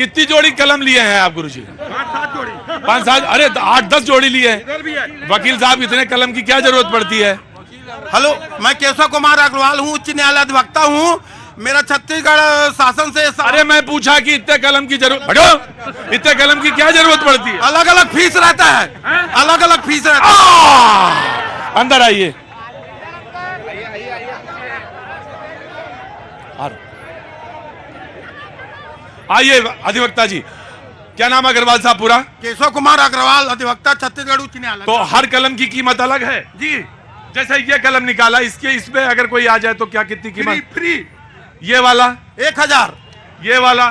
कितनी जोड़ी कलम लिए हैं आप गुरुजी? 5-7 जोड़ी। 5-7, अरे 8-10 जोड़ी लिए हैं। वकील साहब इतने कलम की क्या जरूरत पड़ती है? हेलो, मैं केशव कुमार अग्रवाल हूँ, उच्च न्यायालय अधिवक्ता हूँ। मेरा छत्तीसगढ़ शासन से अरे मैं पूछा कि इतने कलम की जरूरत, हटो, इतने कलम की क्या जरूरत पड़ती है? अलग अलग फीस रहता है, अलग अलग फीस रहता है। अंदर आइए। आइए अधिवक्ता जी, क्या नाम है अग्रवाल साहब पूरा? केशव कुमार अग्रवाल, अधिवक्ता, छत्तीसगढ़ उच्च न्यायालय। तो हर कलम की कीमत अलग है जी। जैसे ये कलम निकाला, इसके इसमें अगर कोई आ जाए तो क्या, कितनी कीमत? फ्री। ये वाला 1000, ये वाला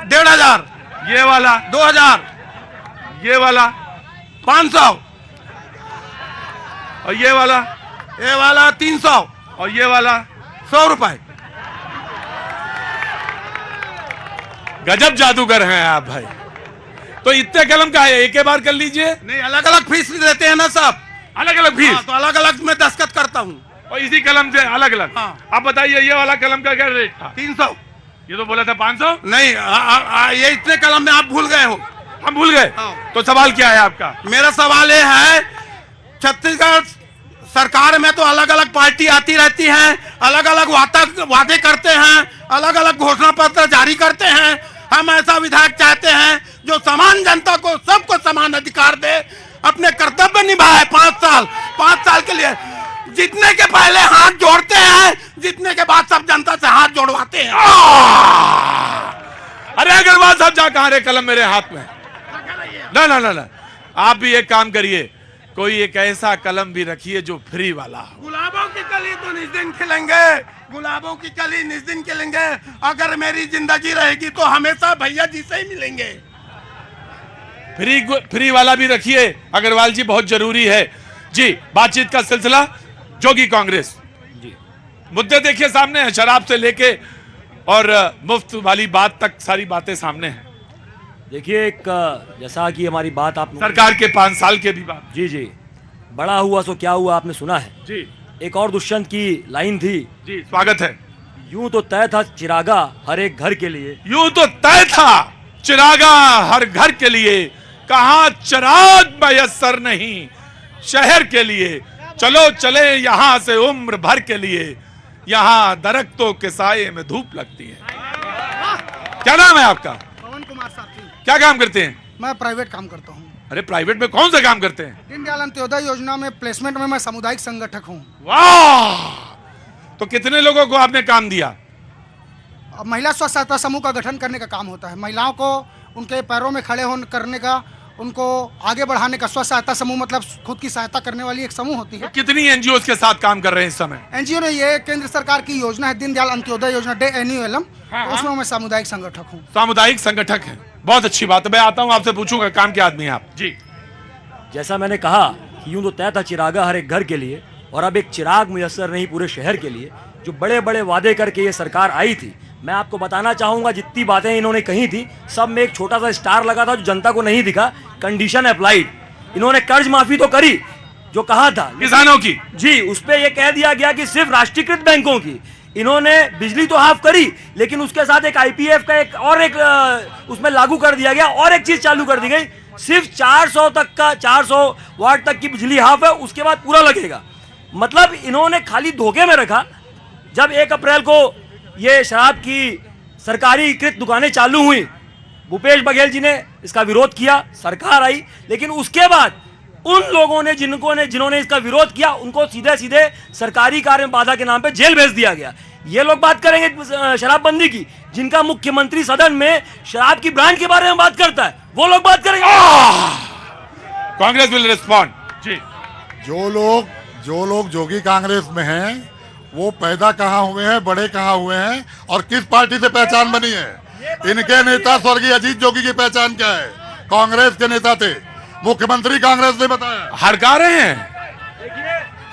1500, ये वाला 2000, ये वाला 500, और ये वाला 300 और ये वाला 100 रुपए। गजब जादूगर हैं आप भाई। तो इतने कलम का है, एक ही बार कर लीजिए। नहीं, अलग अलग फीस देते हैं ना सब, अलग अलग फीस। तो अलग अलग में दस्तखत करता हूँ। और इसी कलम से अलग अलग। हाँ। आप बताइए ये वाला कलम का क्या रेट था? 300। ये तो बोला था 500। नहीं, ये इतने कलम में आप भूल गए हो। हम भूल गए। हाँ। तो सवाल क्या है आपका? मेरा सवाल ये है, छत्तीसगढ़ सरकार में तो अलग अलग पार्टी आती रहती है, अलग अलग वादे करते हैं, अलग अलग घोषणा पत्र जारी करते हैं। हम ऐसा विधायक चाहते हैं जो समान जनता को, सबको समान अधिकार दे, अपने कर्तव्य निभाए। 5 साल के लिए जीतने के पहले हाथ जोड़ते हैं, जीतने के बाद सब जनता से हाथ जोड़वाते हैं। अरे अग्रवाल साहब, जा कहां रहे कलम मेरे हाथ में? ना ना ना ना, आप भी एक काम करिए, कोई एक ऐसा कलम भी रखिए जो फ्री वाला हो। गुलाबों की कली तो निस्दिन खिलेंगे, गुलाबों की कली निस्दिन खिलेंगे। अगर मेरी जिंदगी रहेगी तो हमेशा भैया जी से ही मिलेंगे। फ्री वाला भी रखिए अग्रवाल जी, बहुत जरूरी है जी। बातचीत का सिलसिला जोगी कांग्रेस जी, मुद्दे देखिए सामने हैं, शराब से लेके और मुफ्त वाली बात तक सारी बातें सामने हैं। देखिए, एक जैसा कि हमारी बात आप सरकार के 5 साल के भी बात। जी जी, बड़ा हुआ सो क्या हुआ, आपने सुना है जी। एक और दुष्यंत की लाइन थी जी, स्वागत है। यूं तो तय था चिरागा हर एक घर के लिए, यूं तो तय था चिरागा हर घर के लिए, कहां चिराग मयस्सर नहीं शहर के लिए। चलो चले यहां से उम्र भर के लिए, यहां दरख्तों के साये में धूप लगती है। क्या नाम है आपका? पवन कुमार साथी। क्या काम करते हैं? मैं प्राइवेट काम करता हूँ। अरे प्राइवेट में कौन सा काम करते हैं? दीनदयाल अंत्योदय योजना में प्लेसमेंट में मैं सामुदायिक संगठक हूँ। वाह! तो कितने लोगों को आपने काम दिया? अब महिला स्व सहायता समूह का गठन करने का काम होता है, महिलाओं को उनके पैरों में खड़े होने करने का, उनको आगे बढ़ाने का। स्व सहायता समूह मतलब खुद की सहायता करने वाली एक समूह होती है। कितनी एनजीओ के साथ काम कर रहे हैं इस समय? एनजीओ ने, ये केंद्र सरकार की योजना है दीनदयाल अंत्योदय योजना, DANULM, हाँ। उसमें मैं सामुदायिक संगठक हूँ। सामुदायिक संगठक हैं, बहुत अच्छी बात है। मैं आता हूँ आपसे पूछूंगा, काम के आदमी हैं आप जी। जैसा मैंने कहा कि यूं तो तय था चिरागा हर एक घर के लिए, और अब एक चिराग मुयस्सर नहीं पूरे शहर के लिए। जो बड़े बड़े वादे करके ये सरकार आई थी, मैं आपको बताना चाहूंगा जितनी बातें इन्होंने कही थी सब में एक छोटा सा स्टार लगा था जो जनता को नहीं दिखा, कंडीशन अप्लाइड। इन्होंने कर्ज माफी तो करी जो कहा था किसानों की जी, उस पे ये कह दिया गया कि सिर्फ राष्ट्रीयकृत बैंकों की। इन्होंने बिजली तो हाफ करी, लेकिन उसके साथ एक IPF का एक उसमें लागू कर दिया गया, और एक चीज चालू कर दी गई, सिर्फ 400 वाट तक की बिजली हाफ है, उसके बाद पूरा लगेगा। मतलब इन्होंने खाली धोखे में रखा। जब 1 अप्रैल को ये शराब की सरकारी कृत दुकानें चालू हुई, भूपेश बघेल जी ने इसका विरोध किया, सरकार आई, लेकिन उसके बाद उन लोगों ने जिन्होंने इसका विरोध किया उनको सीधे सीधे सरकारी कार्य में बाधा के नाम पे जेल भेज दिया गया। ये लोग बात करेंगे शराबबंदी की, जिनका मुख्यमंत्री सदन में शराब की ब्रांड के बारे में बात करता है, वो लोग बात करेंगे। कांग्रेस विल रिस्पॉन्ड जी। जो लोग जोगी कांग्रेस में हैं, वो पैदा कहाँ हुए हैं, बड़े कहाँ हुए हैं, और किस पार्टी से पहचान बनी है? इनके नेता स्वर्गीय अजीत जोगी की पहचान क्या है? कांग्रेस के नेता थे, मुख्यमंत्री कांग्रेस ने बताया, हड़का रहे हैं।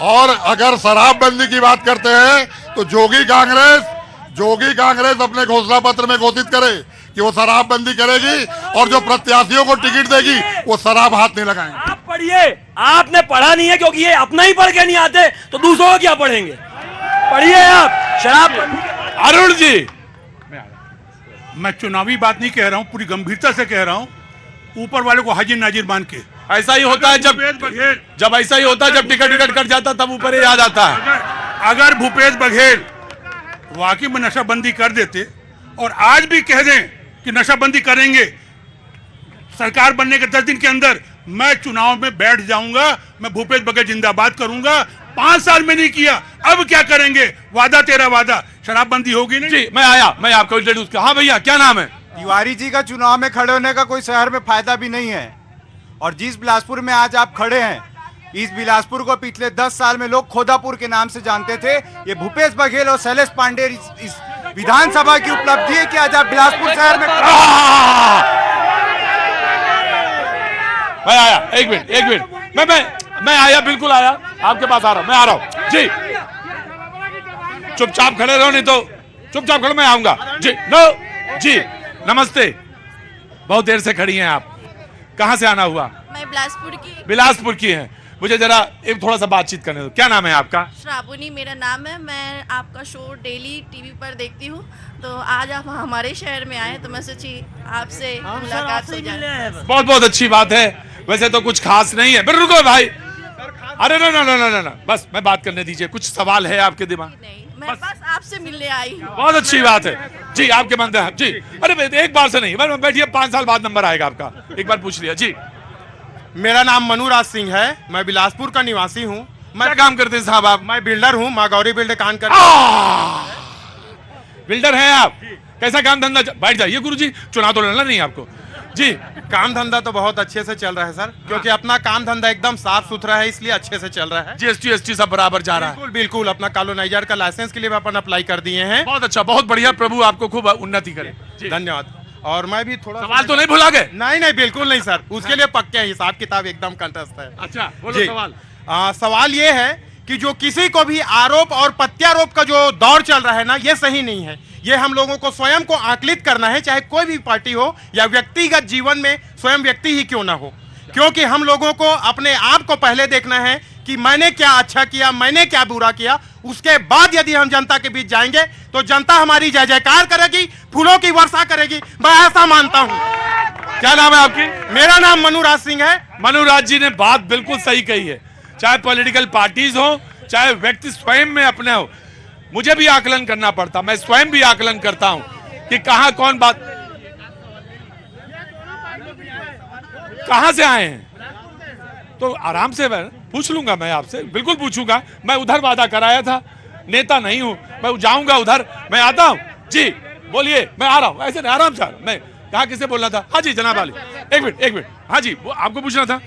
और अगर शराबबंदी की बात करते हैं तो जोगी कांग्रेस अपने घोषणा पत्र में घोषित करे कि वो शराबबंदी करेगी, और जो प्रत्याशियों को टिकट देगी वो शराब हाथ नहीं लगाएंगे। आप पढ़िए, आपने पढ़ा नहीं है, क्योंकि ये अपना ही पढ़ के नहीं आते तो दूसरों को क्या पढ़ेंगे। पढ़िए आप शराब। अरुण जी, मैं चुनावी बात नहीं कह रहा हूँ, पूरी गंभीरता से कह रहा हूँ, ऊपर वाले को हाजिर नाजिर मान के। ऐसा ही होता है भूपेश बघेल जब ऐसा ही होता है जब टिकट कट जाता तब ऊपर ही याद आता है। अगर भूपेश बघेल वाकई में नशाबंदी कर देते और आज भी कह दें कि नशाबंदी करेंगे, सरकार बनने के 10 दिन के अंदर मैं चुनाव में बैठ जाऊंगा, मैं भूपेश बघेल जिंदाबाद करूंगा। 5 साल में नहीं किया, अब क्या करेंगे? वादा तेरा वादा, शराबबंदी होगी नहीं। जी मैं आपको इंट्रोड्यूस किया। हाँ भैया, क्या नाम है? तिवारी जी का चुनाव में खड़े होने का कोई शहर में फायदा भी नहीं है, और जिस बिलासपुर में आज आप खड़े हैं, इस बिलासपुर को पिछले 10 साल में लोग खोदापुर के नाम से जानते थे। ये भूपेश बघेल और शैलेश पांडे इस विधानसभा की उपलब्धि है कि आज आप बिलासपुर शहर में मैं आया, एक मिनट, मैं आया, बिल्कुल आया, आपके पास आ रहा हूं, मैं आ रहा हूं जी। चुपचाप खड़े रहो, नहीं तो चुपचाप खड़े, मैं आऊंगा जी। नो जी, नमस्ते। बहुत देर से खड़ी हैं आप, कहां से आना हुआ? मैं बिलासपुर की हैं। मुझे जरा एक थोड़ा सा बातचीत करने दो। क्या नाम है आपका? श्रावणी मेरा नाम है। मैं आपका शो डेली टीवी पर देखती हूँ, तो आज आप हमारे शहर में आए तो मैं सोची आपसे मुलाकात हो जाए। बहुत बहुत अच्छी बात है। वैसे तो कुछ खास नहीं है, फिर रुको भाई, अरे ना, बस मैं बात करने दीजिए। कुछ सवाल है आपके दिमाग? नहीं, मैं बस आपसे मिलने आई हूँ। बहुत अच्छी बात है जी, आपके मन में जी। अरे एक बार से नहीं, बैठिए, 5 साल बाद नंबर आएगा आपका, एक बार पूछ लिया जी। मेरा नाम मनुराज सिंह है, मैं बिलासपुर का निवासी हूँ। क्या काम करते हैं साहब आप? मैं बिल्डर हूँ, माँ गौरी बिल्डर काम बिल्डर हैं आप? कैसा काम धंधा? बैठ जाइए गुरुजी, चुनाव तो लड़ना नहीं है आपको जी। काम धंधा तो बहुत अच्छे से चल रहा है सर, क्योंकि अपना काम धंधा एकदम साफ सुथरा है, इसलिए अच्छे से चल रहा है। जीएसटी एसटी सब बराबर जा रहा है? बिल्कुल बिल्कुल। अपना कॉलोनाइजर का लाइसेंस के लिए भी अपन अप्लाई कर दिए हैं। बहुत अच्छा, बहुत बढ़िया, प्रभु आपको खूब उन्नति करे। धन्यवाद। और मैं भी थोड़ा सवाल तो नहीं भुला गए? नहीं, बिल्कुल नहीं सर, उसके लिए पक्के हिसाब किताब एकदम कंठस्थ है। अच्छा बोलो सवाल। सवाल ये है कि जो किसी को भी आरोप और प्रत्यारोप का जो दौर चल रहा है ना, ये सही नहीं है। ये हम लोगों को स्वयं को आकलित करना है, चाहे कोई भी पार्टी हो या व्यक्तिगत जीवन में स्वयं व्यक्ति ही क्यों ना हो, क्योंकि हम लोगों को अपने आप को पहले देखना है कि मैंने क्या अच्छा किया, मैंने क्या बुरा किया। उसके बाद यदि हम जनता के बीच जाएंगे तो जनता हमारी जय जयकार करेगी, फूलों की वर्षा करेगी, मैं ऐसा मानता हूं। क्या नाम है आपकी? मेरा नाम मनुराज सिंह है। मनुराज जी ने बात बिल्कुल सही कही है। चाहे पॉलिटिकल पार्टीज हो, चाहे व्यक्ति स्वयं में अपने हो, मुझे भी आकलन करना पड़ता, मैं स्वयं भी आकलन करता हूं कि कहां कौन बात, कहां से आए हैं। तो आराम से मैं पूछ लूंगा, मैं आपसे बिल्कुल पूछूंगा। मैं उधर वादा कराया था, नेता नहीं हूं, मैं जाऊंगा उधर, मैं आता हूं जी। बोलिए, मैं आ रहा हूं, ऐसे नहीं, आराम से। मैं कहा किसे बोलना था? हाँ जी जनाब वाली, एक मिनट, हाँ जी, वो आपको पूछना था।